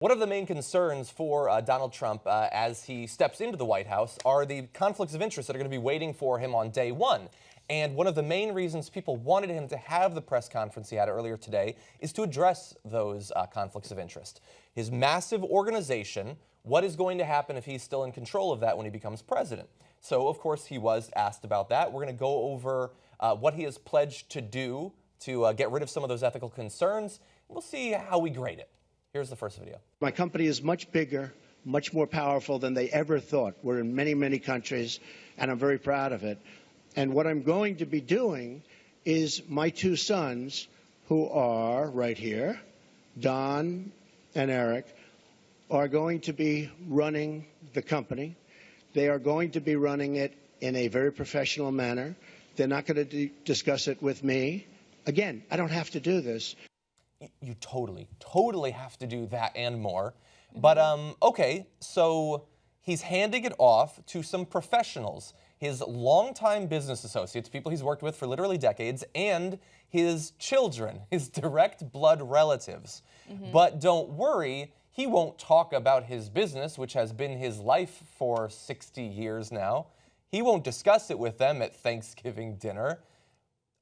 One of the main concerns for Donald Trump as he steps into the White House are the conflicts of interest that are going to be waiting for him on day one. And one of the main reasons people wanted him to have the press conference he had earlier today is to address those conflicts of interest. His massive organization, what is going to happen if he's still in control of that when he becomes president? So, of course, he was asked about that. We're going to go over what he has pledged to do to get rid of some of those ethical concerns. We'll see how we grade it. Here's the first video. My company is much bigger, much more powerful than they ever thought. We're in many, many countries, and I'm very proud of it. And what I'm going to be doing is my two sons, who are right here, Don and Eric, are going to be running the company. They are going to be running it in a very professional manner. They're not going to discuss it with me. Again, I don't have to do this. You totally have to do that and more. But, okay, so he's handing it off to some professionals, his longtime business associates, people he's worked with for literally decades, and his children, his direct blood relatives. But don't worry, he won't talk about his business, which has been his life for 60 years now. He won't discuss it with them at Thanksgiving dinner.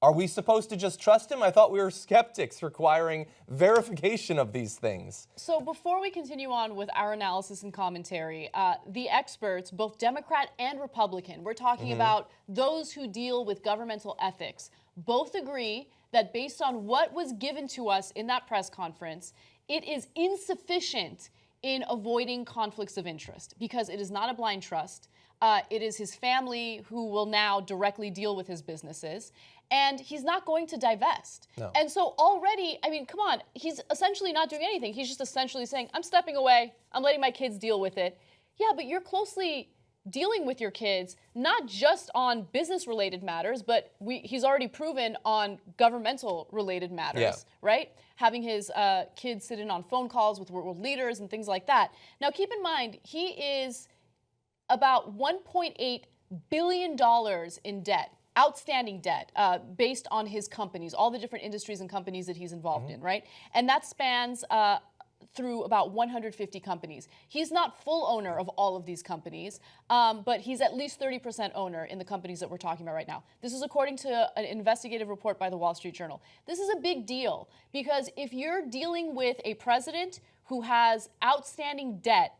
Are we supposed to just trust him? I thought we were skeptics requiring verification of these things. So before we continue on with our analysis and commentary, the experts, both Democrat and Republican, we're talking about those who deal with governmental ethics, both agree that based on what was given to us in that press conference, it is insufficient in avoiding conflicts of interest because it is not a blind trust. It is his family who will now directly deal with his businesses. And he's not going to divest. No. And so already, I mean, come on, he's essentially not doing anything. He's just essentially saying, I'm stepping away. I'm letting my kids deal with it. Yeah, but you're closely dealing with your kids, not just on business-related matters, but he's already proven on governmental-related matters, right? Having his kids sit in on phone calls with world leaders and things like that. Now, keep in mind, he is about $1.8 billion in debt. Outstanding debt based on his companies, all the different industries and companies that he's involved in, right? And that spans through about 150 companies. He's not full owner of all of these companies, but he's at least 30% owner in the companies that we're talking about right now. This is according to an investigative report by the Wall Street Journal. This is a big deal because if you're dealing with a president who has outstanding debt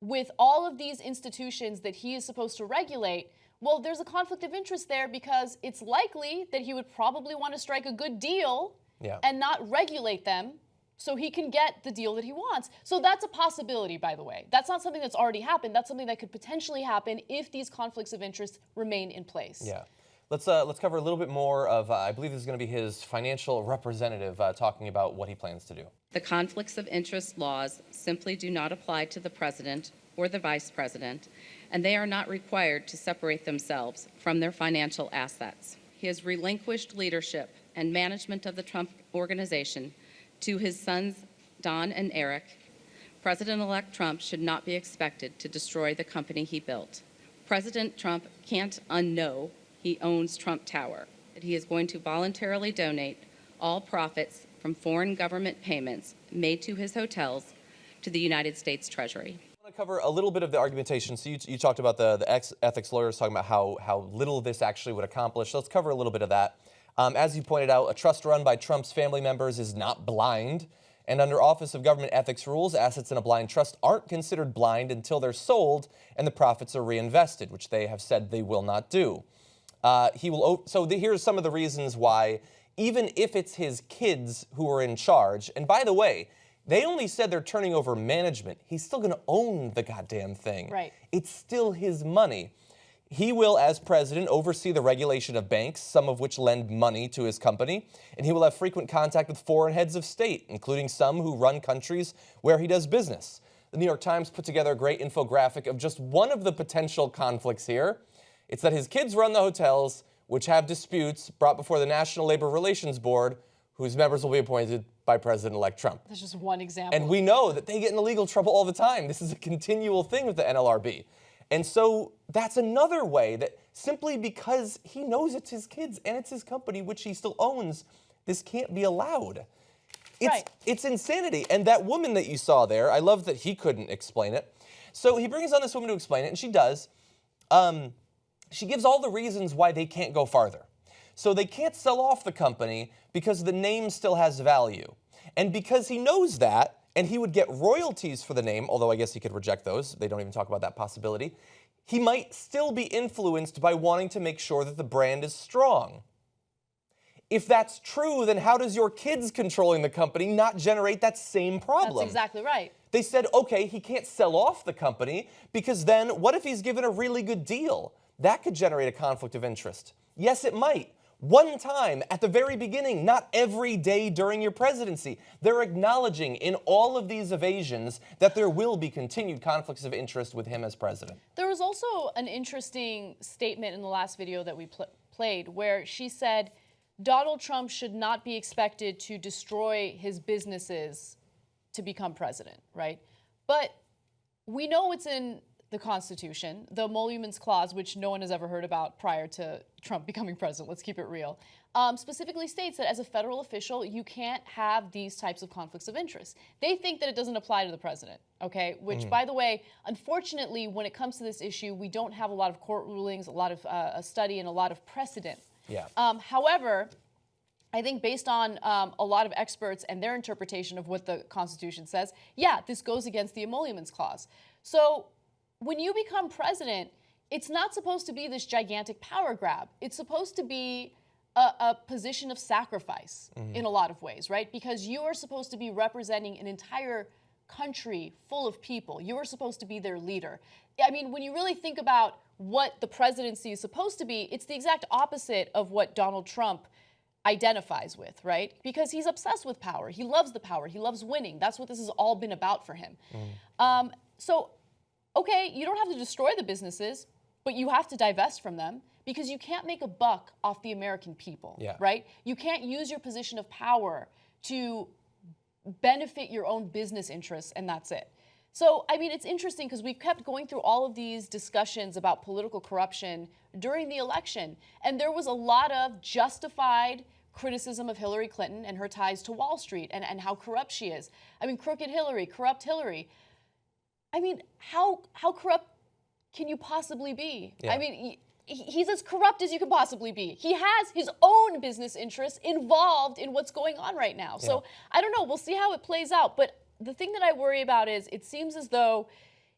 with all of these institutions that he is supposed to regulate, well, there's a conflict of interest there because it's likely that he would probably want to strike a good deal and not regulate them so he can get the deal that he wants. So that's a possibility, by the way. That's not something that's already happened. That's something that could potentially happen if these conflicts of interest remain in place. Yeah. Let's cover a little bit more of, I believe this is going to be his financial representative talking about what he plans to do. The conflicts of interest laws simply do not apply to the president or the vice president, and they are not required to separate themselves from their financial assets. He has relinquished leadership and management of the Trump organization to his sons, Don and Eric. President-elect Trump should not be expected to destroy the company he built. President Trump can't unknow he owns Trump Tower. He is going to voluntarily donate all profits from foreign government payments made to his hotels to the United States Treasury. I want to cover a little bit of the argumentation. So you talked about the ethics lawyers talking about how little this actually would accomplish. So let's cover a little bit of that. As you pointed out, a trust run by Trump's family members is not blind. And under Office of Government Ethics rules, assets in a blind trust aren't considered blind until they're sold and the profits are reinvested, which they have said they will not do. Here's some of the reasons why, even if it's his kids who are in charge, and by the way, they only said they're turning over management. He's still going to own the goddamn thing. Right. It's still his money. He will, as president, oversee the regulation of banks, some of which lend money to his company, and he will have frequent contact with foreign heads of state, including some who run countries where he does business. The New York Times put together a great infographic of just one of the potential conflicts here. It's that his kids run the hotels, which have disputes brought before the National Labor Relations Board, whose members will be appointed by President-elect Trump. That's just one example. And we know that they get into legal trouble all the time. This is a continual thing with the NLRB. And so that's another way that simply because he knows it's his kids and it's his company, which he still owns, this can't be allowed. It's insanity. And that woman that you saw there, I love that he couldn't explain it. So he brings on this woman to explain it, and she does. She gives all the reasons why they can't go farther. So they can't sell off the company because the name still has value. And because he knows that, and he would get royalties for the name, although I guess he could reject those. They don't even talk about that possibility. He might still be influenced by wanting to make sure that the brand is strong. If that's true, then how does your kids controlling the company not generate that same problem? That's exactly right. They said, okay, he can't sell off the company because then what if he's given a really good deal? That could generate a conflict of interest. Yes, it might. One time at the very beginning, not every day during your presidency. They're acknowledging in all of these evasions that there will be continued conflicts of interest with him as president. There was also an interesting statement in the last video that we played where she said Donald Trump should not be expected to destroy his businesses to become president, right? But we know it's in the Constitution, the Emoluments Clause, which no one has ever heard about prior to Trump becoming president, let's keep it real, specifically states that as a federal official, you can't have these types of conflicts of interest. They think that it doesn't apply to the president, okay? Which, by the way, unfortunately, when it comes to this issue, we don't have a lot of court rulings, a lot of a study, and a lot of precedent. Yeah. However, I think based on a lot of experts and their interpretation of what the Constitution says, yeah, this goes against the Emoluments Clause. So when you become president, it's not supposed to be this gigantic power grab. It's supposed to be a position of sacrifice in a lot of ways, right? Because you are supposed to be representing an entire country full of people. You are supposed to be their leader. I mean, when you really think about what the presidency is supposed to be, it's the exact opposite of what Donald Trump identifies with, right? Because he's obsessed with power. He loves the power. He loves winning. That's what this has all been about for him. So, okay, you don't have to destroy the businesses, but you have to divest from them because you can't make a buck off the American people, right? You can't use your position of power to benefit your own business interests, and that's it. So, I mean, it's interesting because we've kept going through all of these discussions about political corruption during the election, and there was a lot of justified criticism of Hillary Clinton and her ties to Wall Street and how corrupt she is. I mean, crooked Hillary, corrupt Hillary. I mean, how corrupt can you possibly be? I mean, he's as corrupt as you can possibly be. He has his own business interests involved in what's going on right now. So I don't know. We'll see how it plays out. But the thing that I worry about is it seems as though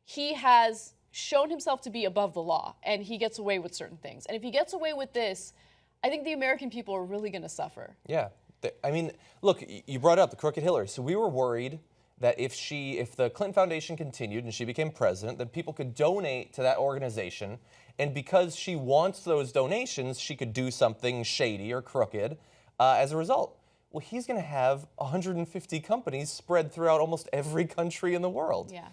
he has shown himself to be above the law and he gets away with certain things. And if he gets away with this, I think the American people are really going to suffer. Yeah. I mean, look, you brought up the crooked Hillary. So we were worried that if the Clinton Foundation continued and she became president, then people could donate to that organization. And because she wants those donations, she could do something shady or crooked as a result. Well, he's going to have 150 companies spread throughout almost every country in the world. Yeah.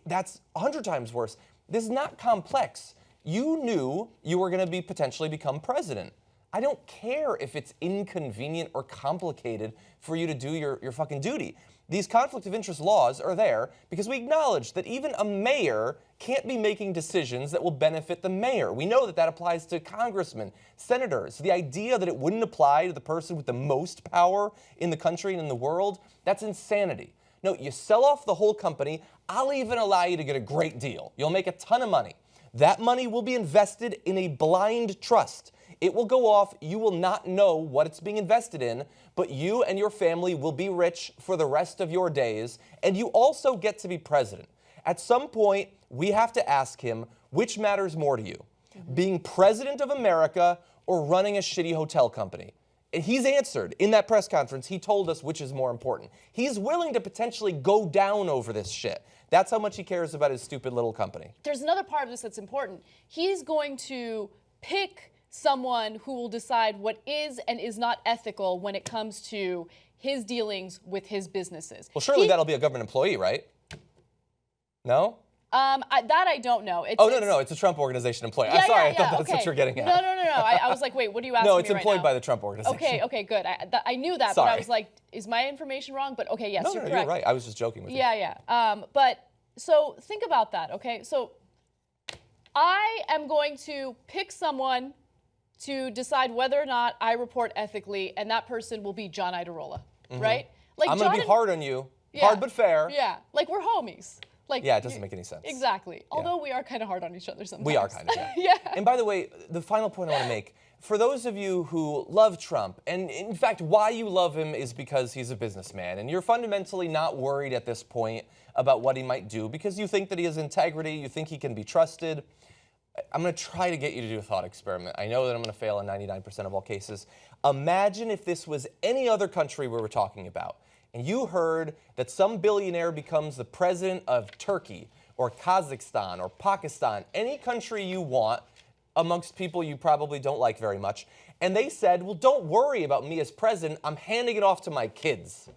That's 100 times worse. This is not complex. You knew you were going to potentially become president. I don't care if it's inconvenient or complicated for you to do your fucking duty. These conflict of interest laws are there because we acknowledge that even a mayor can't be making decisions that will benefit the mayor. We know that that applies to congressmen, senators. The idea that it wouldn't apply to the person with the most power in the country and in the world, that's insanity. No, you sell off the whole company. I'll even allow you to get a great deal. You'll make a ton of money. That money will be invested in a blind trust. It will go off. You will not know what it's being invested in, but you and your family will be rich for the rest of your days, and you also get to be president. At some point, we have to ask him, which matters more to you? Being president of America or running a shitty hotel company? And he's answered in that press conference. He told us which is more important. He's willing to potentially go down over this shit. That's how much he cares about his stupid little company. There's another part of this that's important. He's going to pick someone who will decide what is and is not ethical when it comes to his dealings with his businesses. Well, surely that'll be a government employee, right? No? That I don't know. No. It's a Trump organization employee. I'm sorry, I thought that's what you were getting at. No. I was like, wait, what are you asking me right now? No, it's employed by the Trump organization. Okay, good. I knew that, Sorry. but I was like, is my information wrong? But okay, yes, you're correct. You're right. I was just joking with you. Yeah. But so think about that, okay? So I am going to pick someone to decide whether or not I report ethically, and that person will be John Iadarola, right? Like I'm going to be hard on you. Yeah. Hard but fair. Yeah, like we're homies. Like Yeah, it doesn't make any sense. Exactly. Although we are kind of hard on each other sometimes. We are kind of, yeah. Yeah. And by the way, the final point I want to make, for those of you who love Trump, and in fact, why you love him is because he's a businessman, and you're fundamentally not worried at this point about what he might do because you think that he has integrity, you think he can be trusted. I'm going to try to get you to do a thought experiment. I know that I'm going to fail in 99% of all cases. Imagine if this was any other country we were talking about, and you heard that some billionaire becomes the president of Turkey or Kazakhstan or Pakistan, any country you want, amongst people you probably don't like very much, and they said, well, don't worry about me as president, I'm handing it off to my kids.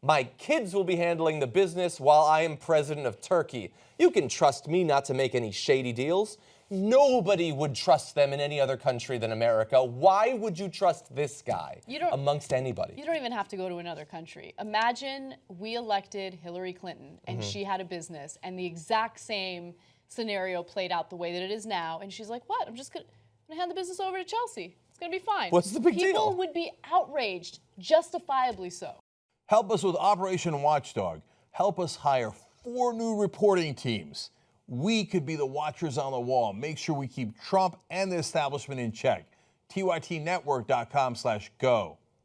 My kids will be handling the business while I am president of Turkey. You can trust me not to make any shady deals. Nobody would trust them in any other country than America. Why would you trust this guy amongst anybody? You don't even have to go to another country. Imagine we elected Hillary Clinton and she had a business and the exact same scenario played out the way that it is now. And she's like, what? I'm just going to hand the business over to Chelsea. It's going to be fine. What's the big deal? People would be outraged, justifiably so. Help us with Operation Watchdog. Help us hire 4 new reporting teams. We could be the watchers on the wall. Make sure we keep Trump and the establishment in check. TYTnetwork.com/go.